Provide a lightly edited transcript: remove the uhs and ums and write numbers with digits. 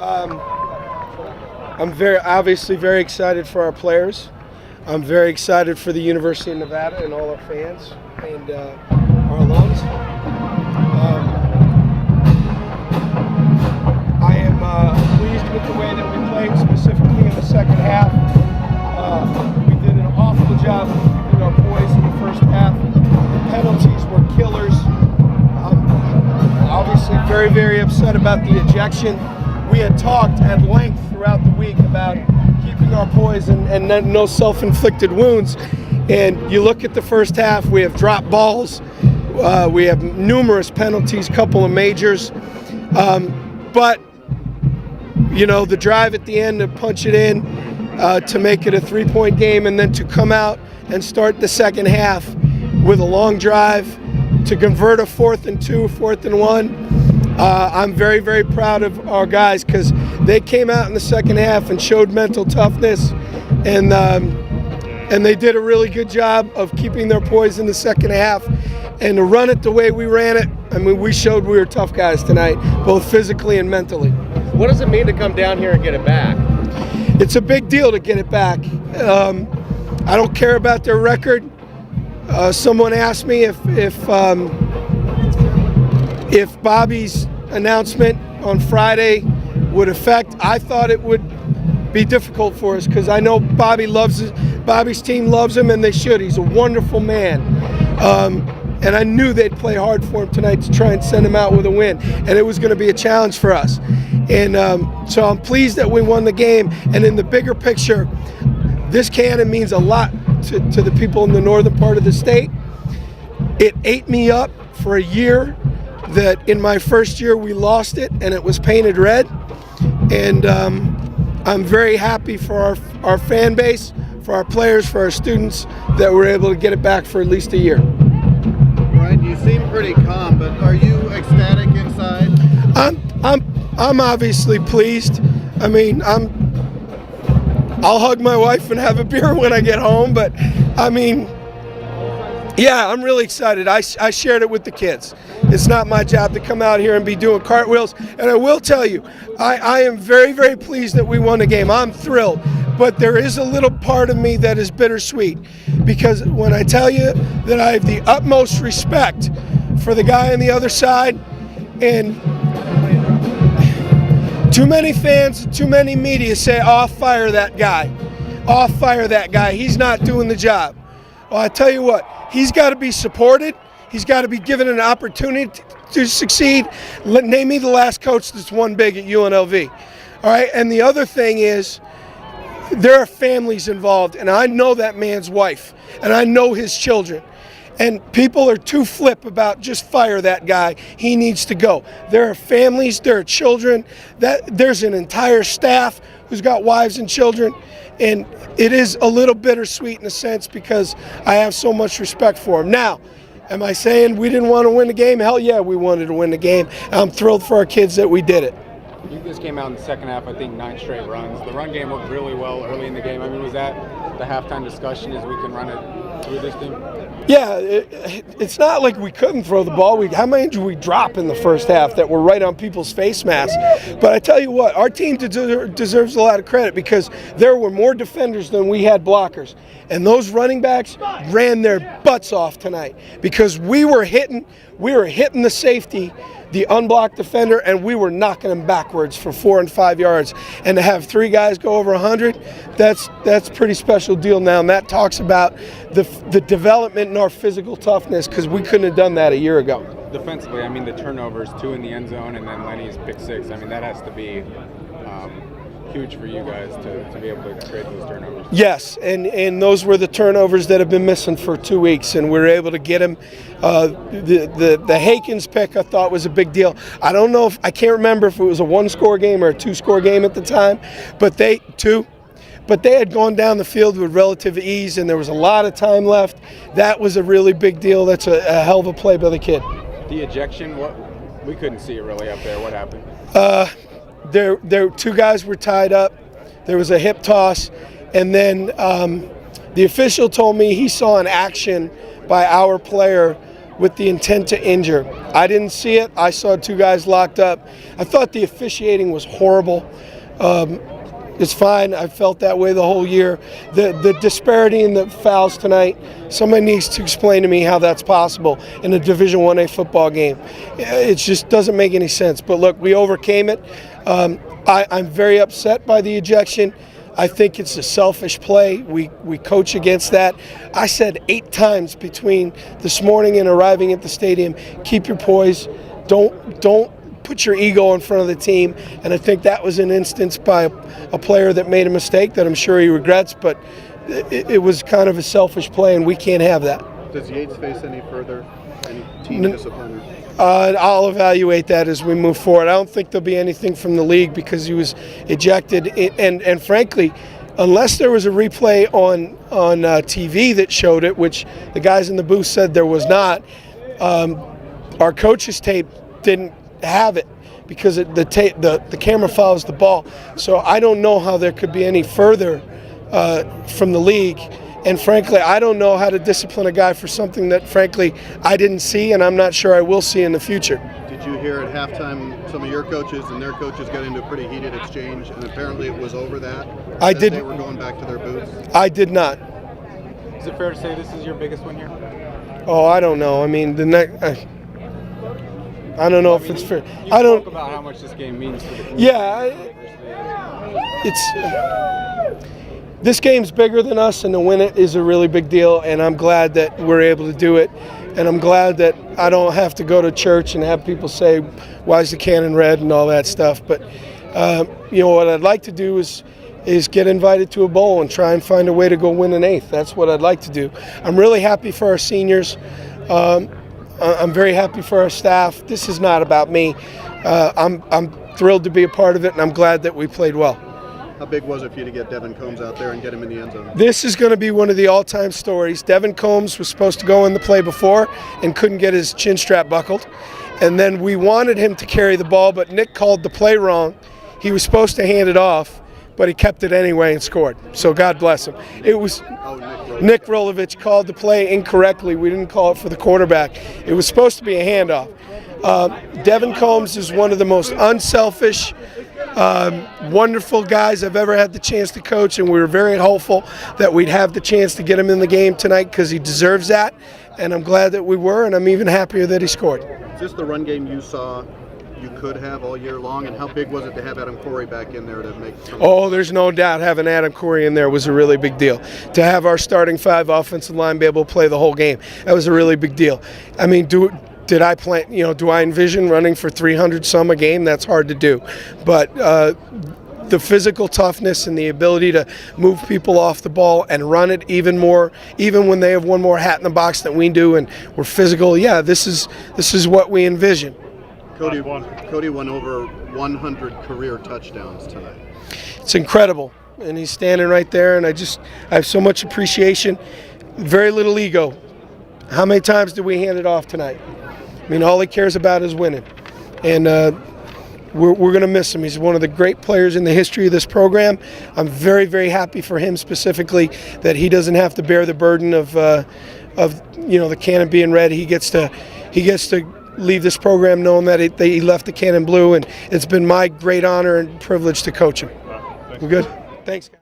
I'm obviously very excited for our players. I'm very excited for the University of Nevada and all our fans and our alums. I am pleased with the way that we played, specifically in the second half. We did an awful job of keeping our poise in the first half. The penalties were killers. Obviously very, very upset about the ejection. We had talked at length throughout the week about keeping our poise and no self-inflicted wounds. And you look at the first half, we have dropped balls, we have numerous penalties, couple of majors. But, you know, the drive at the end to punch it in, to make it a three-point game, and then to come out and start the second half with a long drive to convert a 4th and 2, 4th and 1. I'm very, very proud of our guys because they came out in the second half and showed mental toughness, and they did a really good job of keeping their poise in the second half. And to run it the way we ran it, I mean, we showed we were tough guys tonight, both physically and mentally. What does it mean to come down here and get it back? It's a big deal to get it back. I don't care about their record. Someone asked me if Bobby's announcement on Friday would affect. I thought it would be difficult for us because I know Bobby's team loves him, and they should. He's a wonderful man. And I knew they'd play hard for him tonight to try and send him out with a win. And it was going to be a challenge for us. And so I'm pleased that we won the game. And in the bigger picture, this cannon means a lot to the people in the northern part of the state. It ate me up for a year that in my first year we lost it and it was painted red. And I'm very happy for our fan base, for our players, for our students, that we're able to get it back for at least a year. Brian, you seem pretty calm, but are you ecstatic inside? I'm obviously pleased. I mean, I'll hug my wife and have a beer when I get home, but I mean, yeah, I'm really excited. I shared it with the kids. It's not my job to come out here and be doing cartwheels. And I will tell you, I am very, very pleased that we won the game. I'm thrilled. But there is a little part of me that is bittersweet, because when I tell you that I have the utmost respect for the guy on the other side, and too many fans, too many media say, "Oh, fire that guy. Oh, fire that guy. He's not doing the job." Well, I tell you what, he's got to be supported. He's got to be given an opportunity to succeed. Name me the last coach that's won big at UNLV. All right, and the other thing is, there are families involved, and I know that man's wife, and I know his children. And people are too flip about just fire that guy. He needs to go. There are families, there are children. There's an entire staff who's got wives and children. And it is a little bittersweet in a sense because I have so much respect for him. Now, am I saying we didn't want to win the game? Hell yeah, we wanted to win the game. I'm thrilled for our kids that we did it. You just came out in the second half, I think 9 straight runs. The run game worked really well early in the game. I mean, was that the halftime discussion, as we can run it through this team? Yeah, it's not like we couldn't throw the ball. How many did we drop in the first half that were right on people's face masks? But I tell you what, our team deserves a lot of credit because there were more defenders than we had blockers. And those running backs ran their butts off tonight because we were hitting the safety, the unblocked defender, and we were knocking them backwards for 4 and 5 yards. And to have 3 guys go over 100, that's a pretty special deal now. And that talks about the development in our physical toughness, because we couldn't have done that a year ago. Defensively, I mean, the turnovers, 2 in the end zone, and then Lenny's pick 6. I mean, that has to be huge for you guys to be able to create those turnovers. Yes, and those were the turnovers that have been missing for 2 weeks, and we were able to get him. The Hakens pick I thought was a big deal. I don't know I can't remember if it was a 1-score game or a 2-score game at the time, but they had gone down the field with relative ease, and there was a lot of time left. That was a really big deal. That's a hell of a play by the kid. The ejection, we couldn't see it really up there. What happened? There 2 guys were tied up. There was a hip toss, and then the official told me he saw an action by our player with the intent to injure. I didn't see it. I saw 2 guys locked up. I thought the officiating was horrible. It's fine. I felt that way the whole year. The disparity in the fouls tonight, somebody needs to explain to me how that's possible in a Division 1A football game. It just doesn't make any sense. But look, we overcame it. I'm very upset by the ejection. I think it's a selfish play. We coach against that. I said 8 times between this morning and arriving at the stadium, keep your poise. Don't put your ego in front of the team. And I think that was an instance by a player that made a mistake that I'm sure he regrets, but it was kind of a selfish play, and we can't have that. Does Yates face any team discipline? I'll evaluate that as we move forward. I don't think there'll be anything from the league because he was ejected. And frankly, unless there was a replay on TV that showed it, which the guys in the booth said there was not, our coach's tape didn't have it because the camera follows the ball. So I don't know how there could be any further from the league. And frankly, I don't know how to discipline a guy for something that, frankly, I didn't see and I'm not sure I will see in the future. Did you hear at halftime some of your coaches and their coaches got into a pretty heated exchange, and apparently it was over that? I did. They were going back to their booths? I did not. Is it fair to say this is your biggest one here? Oh, I don't know. I mean, I don't know if it's fair. You spoke about how much this game means for the community. Yeah, this game's bigger than us, and to win it is a really big deal, and I'm glad that we're able to do it, and I'm glad that I don't have to go to church and have people say, why is the cannon red and all that stuff. But what I'd like to do is get invited to a bowl and try and find a way to go win an 8th. That's what I'd like to do. I'm really happy for our seniors. I'm very happy for our staff. This is not about me. I'm thrilled to be a part of it, and I'm glad that we played well. How big was it for you to get Devin Combs out there and get him in the end zone? This is going to be one of the all-time stories. Devin Combs was supposed to go in the play before and couldn't get his chin strap buckled. And then we wanted him to carry the ball, but Nick called the play wrong. He was supposed to hand it off, but he kept it anyway and scored. So God bless him. It was Nick Rolovich called the play incorrectly. We didn't call it for the quarterback. It was supposed to be a handoff. Devin Combs is one of the most unselfish, wonderful guys I've ever had the chance to coach, and we were very hopeful that we'd have the chance to get him in the game tonight because he deserves that, and I'm glad that we were, and I'm even happier that he scored. Is this the run game you saw you could have all year long, and how big was it to have Adam Corey back in there to make Oh, there's no doubt having Adam Corey in there was a really big deal. To have our starting 5 offensive line be able to play the whole game, that was a really big deal. I mean, did I plan, do I envision running for 300 some a game? That's hard to do. But the physical toughness and the ability to move people off the ball and run it even more, even when they have one more hat in the box than we do and we're physical, yeah, this is what we envision. Cody won over 100 career touchdowns tonight. It's incredible, and he's standing right there, and I have so much appreciation, very little ego. How many times did we hand it off tonight? I mean, all he cares about is winning, and we're going to miss him. He's one of the great players in the history of this program. I'm very, very happy for him specifically that he doesn't have to bear the burden of the cannon being red. He gets to leave this program knowing that he left the cannon blue, and it's been my great honor and privilege to coach him. We're good? Thanks, guys.